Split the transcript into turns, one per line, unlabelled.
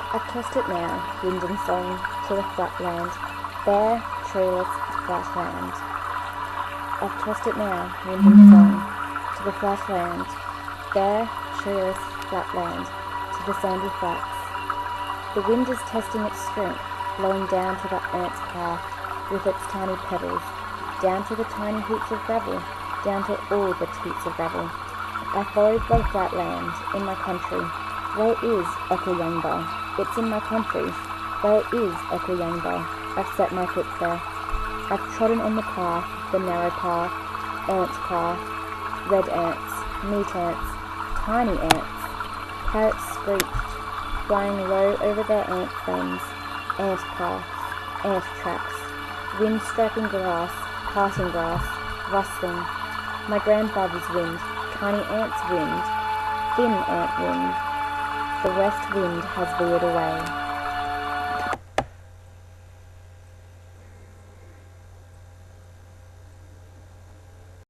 I've tossed it now, wind and song, to the flat land, bare, treeless, flat land. I've tossed it now, wind and song, to the flat land, bare, treeless, flat land, to the sandy flats. The wind is testing its strength, blowing down to the ant's path with its tiny pebbles, down to the tiny heaps of gravel, down to all the heaps of gravel. I followed the flat land, in my country. Where is Okayungbah? It's in my country. Where is Okayungbah? I've set my foot there. I've trodden on the path, the narrow path, ant path, red ants, meat ants, tiny ants. Parrots screeched, flying low over their ant fens, ant paths, ant tracks, wind striking grass, parting grass, rustling. My grandfather's wind, tiny ant's wind, thin ant wind. The west wind has veered away.